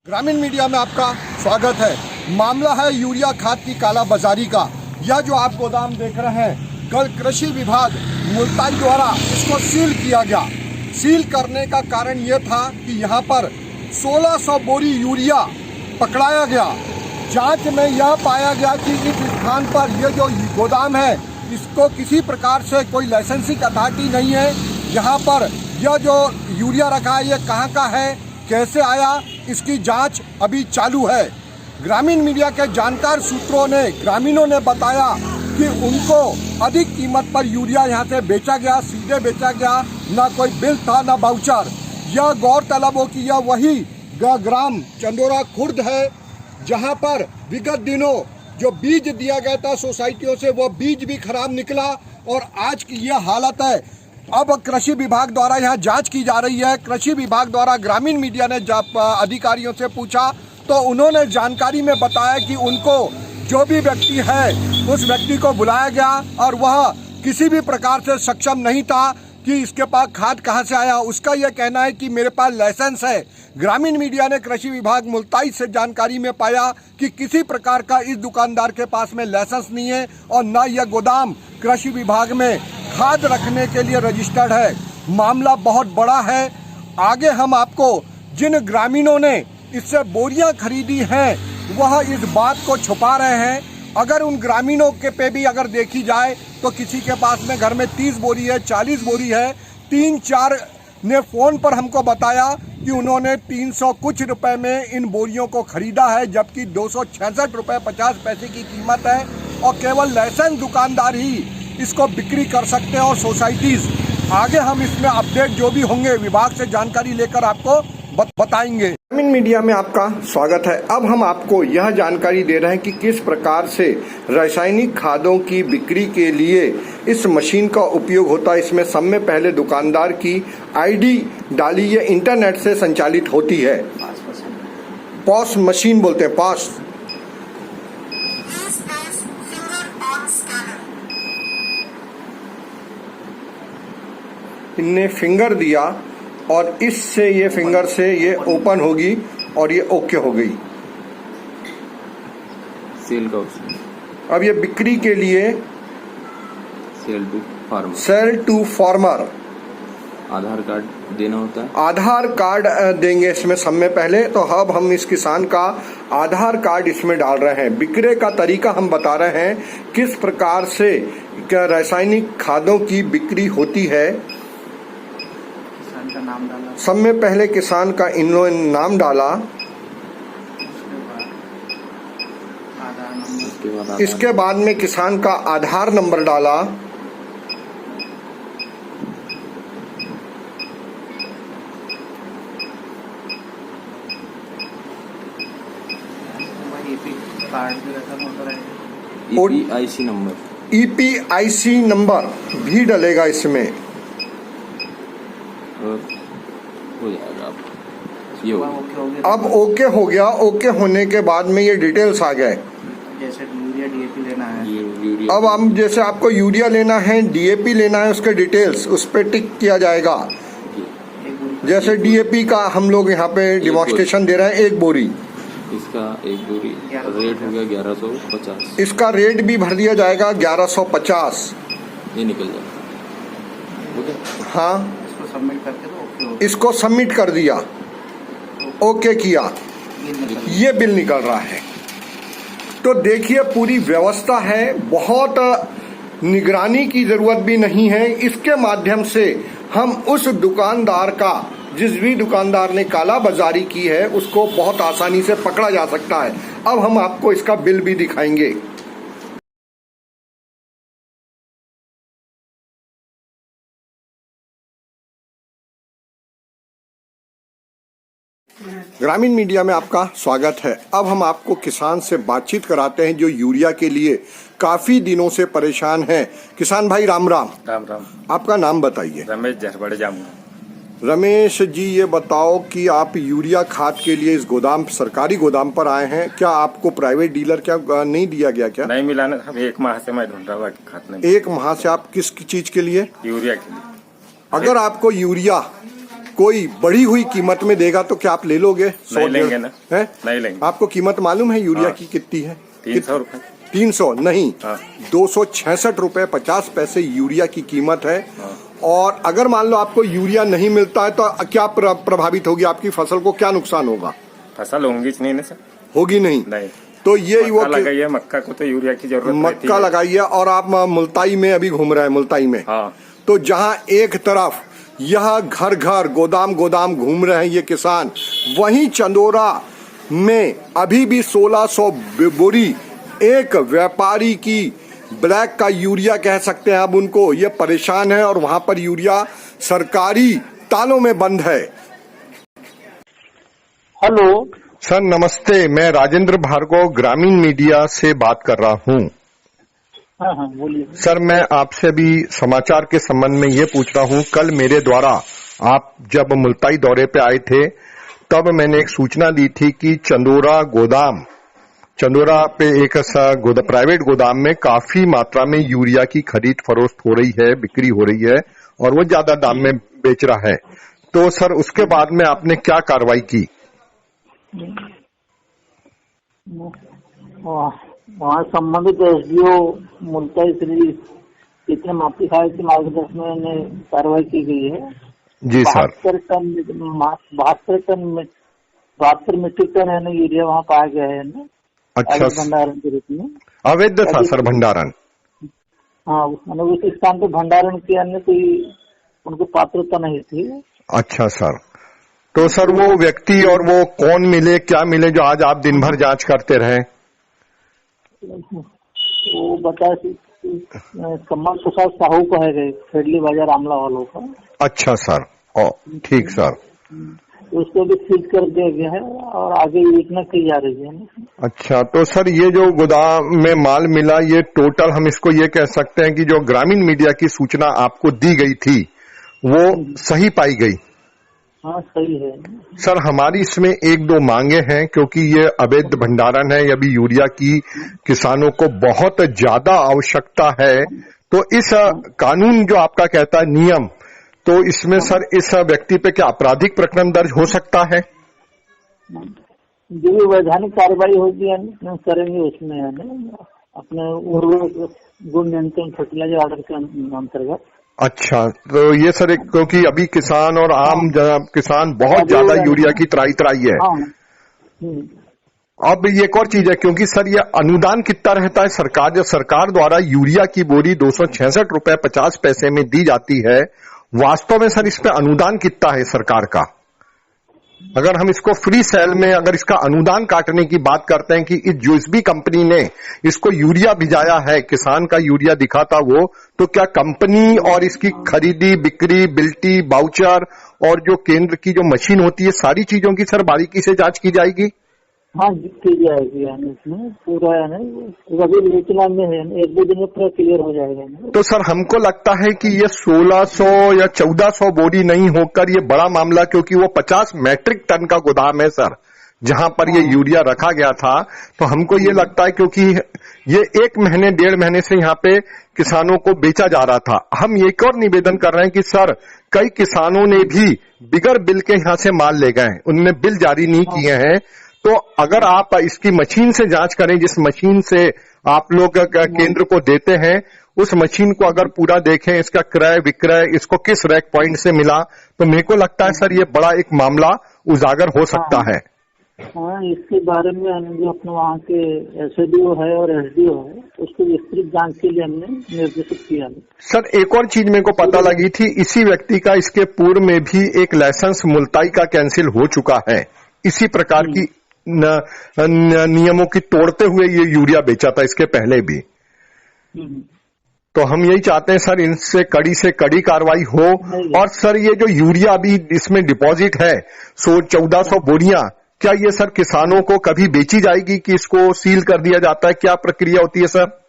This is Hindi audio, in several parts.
ग्रामीण मीडिया में आपका स्वागत है। मामला है यूरिया खाद की कालाबाजारी का। यह जो आप गोदाम देख रहे हैं, कल कृषि विभाग मुल्ताई द्वारा इसको सील किया गया। सील करने का कारण यह था कि यहाँ पर 1600 बोरी यूरिया पकड़ाया गया। जांच में यह पाया गया कि इस स्थान पर यह जो गोदाम है, इसको किसी प्रकार से कोई लाइसेंसिंग अथॉरिटी नहीं है। यहाँ पर यह जो यूरिया रखा है, यह कहाँ का है, कैसे आया, इसकी जांच अभी चालू है। ग्रामीण मीडिया के जानकार सूत्रों ने, ग्रामीणों ने बताया कि उनको अधिक कीमत पर यूरिया यहां से बेचा गया, सीधे बेचा गया, ना कोई बिल था ना वाउचर। यह गौरतलब हो कि यह वही ग्राम चंदोरा खुर्द है जहां पर विगत दिनों जो बीज दिया गया था सोसाइटियों से, वह बीज भी खराब निकला और आज की यह हालत है। अब कृषि विभाग द्वारा यहाँ जांच की जा रही है। कृषि विभाग द्वारा ग्रामीण मीडिया ने अधिकारियों से पूछा तो उन्होंने जानकारी में बताया कि उनको जो भी व्यक्ति है उस व्यक्ति को बुलाया गया और वह किसी भी प्रकार से सक्षम नहीं था कि इसके पास खाद कहाँ से आया। उसका यह कहना है कि मेरे पास लाइसेंस है। ग्रामीण मीडिया ने कृषि विभाग मुल्ताई से जानकारी में पाया कि किसी प्रकार का इस दुकानदार के पास में लाइसेंस नहीं है और न यह गोदाम कृषि विभाग में खाद रखने के लिए रजिस्टर्ड है। मामला बहुत बड़ा है। आगे हम आपको जिन ग्रामीणों ने इससे बोरियां खरीदी हैं वह इस बात को छुपा रहे हैं। अगर उन ग्रामीणों के पे भी अगर देखी जाए तो किसी के पास में घर में 30 बोरी है, 40 बोरी है। 3-4 ने फ़ोन पर हमको बताया कि उन्होंने 300 कुछ रुपए में इन बोरियों को खरीदा है, जबकि 266 रुपये 50 पैसे की कीमत है और केवल लाइसेंस दुकानदार ही इसको बिक्री कर सकते हैं और सोसाइटीज़। आगे हम इसमें अपडेट जो भी होंगे विभाग से जानकारी लेकर आपको बताएंगे। ग्रामीण मीडिया में आपका स्वागत है। अब हम आपको यह जानकारी दे रहे हैं कि किस प्रकार से रासायनिक खादों की बिक्री के लिए इस मशीन का उपयोग होता है। इसमें सब में पहले दुकानदार की आईडी डाली, ये इंटरनेट से संचालित होती है। पॉस मशीन बोलते हैं, पॉस। इनने फिंगर दिया और इससे ये फिंगर से ये ओपन होगी और ये ओके हो गई। सेल का ऑप्शन। अब ये बिक्री के लिए sale to farmer Aadhaar card देना होता है। आधार कार्ड देंगे इसमें सब में पहले। तो अब हम इस किसान का आधार कार्ड इसमें डाल रहे हैं। बिक्री का तरीका हम बता रहे हैं, किस प्रकार से रासायनिक खादों की बिक्री होती है। का नाम डाला, सब में पहले किसान का इन्होंने नाम डाला, इसके बाद में किसान का आधार नंबर डाला, EPIC नंबर, EPIC नंबर भी डलेगा इसमें। हो जाएगा। अब ये अब ओके हो गया। ओके होने के बाद में ये डिटेल्स आ गए। जैसे यूरिया DAP लेना है, अब हम जैसे आपको यूरिया लेना है, DAP लेना है, उसके डिटेल्स उस पर टिक किया जाएगा। जैसे DAP का हम लोग यहाँ पे डिमॉन्स्ट्रेशन दे रहे हैं। एक बोरी, इसका एक बोरी रेट हो गया 1150। इसका रेट भी भर दिया जाएगा 1150। ये निकल जाएगा। हाँ, सबमिट करके तो ओके, इसको सबमिट कर दिया, ओके किया, ये बिल निकल रहा है। तो देखिए पूरी व्यवस्था है, बहुत निगरानी की जरूरत भी नहीं है। इसके माध्यम से हम उस दुकानदार का, जिस भी दुकानदार ने कालाबाजारी की है, उसको बहुत आसानी से पकड़ा जा सकता है। अब हम आपको इसका बिल भी दिखाएंगे। ग्रामीण मीडिया में आपका स्वागत है। अब हम आपको किसान से बातचीत कराते हैं जो यूरिया के लिए काफी दिनों से परेशान है। किसान भाई राम राम। राम राम। आपका नाम बताइए। रमेश जरबड़े जामू। रमेश जी, ये बताओ कि आप यूरिया खाद के लिए इस गोदाम, सरकारी गोदाम पर आए हैं। क्या आपको प्राइवेट डीलर क्या नहीं दिया गया? क्या नहीं मिला ना, 1 माह से मैं ढूंढ रहा हूँ खाद नहीं। 1 माह से आप किस चीज के लिए? यूरिया के लिए। अगर आपको यूरिया कोई बढ़ी हुई कीमत में देगा तो क्या आप ले लोगे? नहीं लेंगे ना। है? नहीं लेंगे। आपको कीमत मालूम है यूरिया हाँ। की कितनी है? 300 रुपए। 300 नहीं, हाँ। 266 रुपए 50 पैसे यूरिया की कीमत है। हाँ। और अगर मान लो आपको यूरिया नहीं मिलता है तो क्या प्रभावित होगी? आपकी फसल को क्या नुकसान होगा? फसल होंगी नहीं ना सर। होगी नहीं। नहीं तो ये मक्का लगाइए, मक्का को तो यूरिया की जरूरत रहती मक्का है। लगाइए। और आप मुल्ताई में अभी घूम रहे हैं, मुल्ताई में। हाँ। तो जहां एक तरफ यह घर घर गोदाम गोदाम घूम रहे हैं ये किसान, वहीं चंदोरा में अभी भी 1600 बोरी एक व्यापारी की ब्लैक का यूरिया कह सकते हैं अब उनको, ये परेशान है और वहां पर यूरिया सरकारी तालों में बंद है। हेलो सर नमस्ते, मैं राजेंद्र भार्गव ग्रामीण मीडिया से बात कर रहा हूं। हाँ बोलिए सर मैं आपसे भी समाचार के संबंध में ये पूछ रहा हूं, कल मेरे द्वारा आप जब मुल्ताई दौरे पे आए थे तब मैंने एक सूचना दी थी कि चंदोरा पे एक प्राइवेट गोदाम में काफी मात्रा में यूरिया की खरीद फरोख्त हो रही है, बिक्री हो रही है और वो ज्यादा दाम में बेच रहा है। तो सर उसके बाद में आपने क्या कार्रवाई की? वहाँ संबंधित एसडीओ मुल्ताई श्री कितने माफी खाए के मार्गदर्शन में कार्रवाई की गई है। जी सर। 72 मीट्रिक टन है ना यूरिया वहाँ पाया गया है ना। अच्छा, भंडारण के रूप में अवैध था सर भंडारण। हाँ मतलब उस स्थान पे भंडारण किया ने कोई उनको पात्रता नहीं थी। अच्छा सर, तो सर वो व्यक्ति और वो कौन मिले, क्या मिले जो आज आप दिन भर जांच करते रहे? वो बता कमल प्रसाद साहू को है गए खेडली बाजार आमला वालों का। अच्छा सर, ओ ठीक सर। उसको भी सीज कर दिया गया है और आगे योजना की जा रही है। अच्छा, तो सर ये जो गोदाम में माल मिला ये टोटल हम इसको ये कह सकते हैं कि जो ग्रामीण मीडिया की सूचना आपको दी गई थी वो सही पाई गई? हाँ सही है सर। हमारी इसमें एक दो मांगे हैं क्योंकि ये अवैध भंडारण है, अभी यूरिया की किसानों को बहुत ज्यादा आवश्यकता है। तो इस कानून जो आपका कहता है नियम, तो इसमें सर इस व्यक्ति पे क्या आपराधिक प्रकरण दर्ज हो सकता है? जो भी वैधानिक कार्रवाई होगी करेंगे उसमें है ना अपने उर्वरक गुण नियंत्रण फर्टिलाइजर ऑर्डर के अंतर्गत। अच्छा, तो ये सर एक क्योंकि अभी किसान और आम किसान बहुत ज्यादा यूरिया की त्राई है। अब ये एक और चीज है क्योंकि सर ये अनुदान कितना रहता है सरकार द्वारा यूरिया की बोरी 266 रुपए 50 पैसे में दी जाती है, वास्तव में सर इस पे अनुदान कितना है सरकार का? अगर हम इसको फ्री सेल में अगर इसका अनुदान काटने की बात करते हैं कि जिस भी कंपनी ने इसको यूरिया भिजाया है, किसान का यूरिया दिखा था वो, तो क्या कंपनी और इसकी खरीदी बिक्री बिल्टी बाउचर और जो केंद्र की जो मशीन होती है सारी चीजों की सर बारीकी से जांच की जाएगी? हाँ की जाएगी इसमें पूरा है अभी विवेचना में है, 1-2 दिन में पूरा क्लियर हो जाएगा। तो सर हमको लगता है कि ये 1600 या 1400 बोरी नहीं होकर ये बड़ा मामला, क्योंकि वो 50 मैट्रिक टन का गोदाम है सर जहां पर ये यूरिया रखा गया था। तो हमको ये लगता है क्योंकि ये 1 महीने 1.5 महीने से यहाँ पे किसानों को बेचा जा रहा था। हम एक और निवेदन कर रहे हैं कि सर कई किसानों ने भी बिगर बिल के यहाँ से माल ले गए, उनने बिल जारी नहीं किए हैं। तो अगर आप इसकी मशीन से जांच करें, जिस मशीन से आप लोग केंद्र को देते हैं, उस मशीन को अगर पूरा देखें, इसका क्रय विक्रय इसको किस रैक पॉइंट से मिला, तो मेरे को लगता है सर ये बड़ा एक मामला उजागर हो सकता है। हाँ, इसके बारे में जो अपने वहाँ के एसडीओ है और एसडीओ है उसको विस्तृत जांच के लिए हमने निर्देशित किया। सर एक और चीज मेरे को पता लगी थी, इसी व्यक्ति का इसके पूर्व में भी एक लाइसेंस मुल्ताई का कैंसिल हो चुका है, इसी प्रकार की नियमों की तोड़ते हुए ये यूरिया बेचा था इसके पहले भी। तो हम यही चाहते हैं सर इनसे कड़ी से कड़ी कार्रवाई हो। और सर ये जो यूरिया अभी इसमें डिपॉजिट है 1400 बोरियां, क्या ये सर किसानों को कभी बेची जाएगी कि इसको सील कर दिया जाता है, क्या प्रक्रिया होती है सर?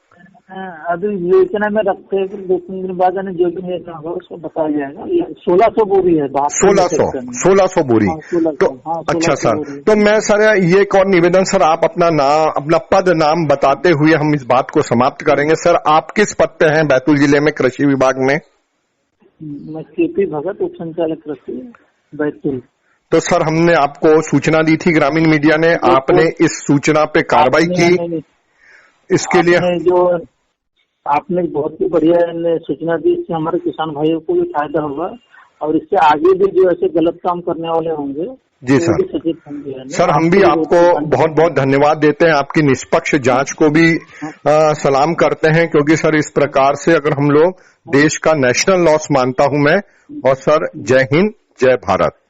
अभी योजना में रखते हैं, 2-3 दिन बाद जो भी निर्णय होगा उसको बताया जाएगा। 1600 बोरी है, 1600 बोरी। तो अच्छा सर, तो मैं सर ये एक और निवेदन, सर आप अपना नाम अपना पद नाम बताते हुए हम इस बात को समाप्त करेंगे। सर आप किस पद पे हैं बैतूल जिले में कृषि विभाग में? मैं केपी भगत, उप संचालक कृषि, बैतूल। तो सर हमने आपको सूचना दी थी, ग्रामीण मीडिया ने, आपने इस सूचना पे कार्रवाई की, इसके लिए आपने बहुत ही बढ़िया सूचना दी। इससे हमारे किसान भाइयों को भी फायदा होगा और इससे आगे भी जो ऐसे गलत काम करने वाले होंगे जी सर। सचेत होंगे। सर हम भी आपको बहुत बहुत धन्यवाद देते हैं, आपकी निष्पक्ष जांच को भी सलाम करते हैं, क्योंकि सर इस प्रकार से अगर हम लोग देश का नेशनल लॉस मानता हूं मैं। और सर जय हिंद, जय भारत।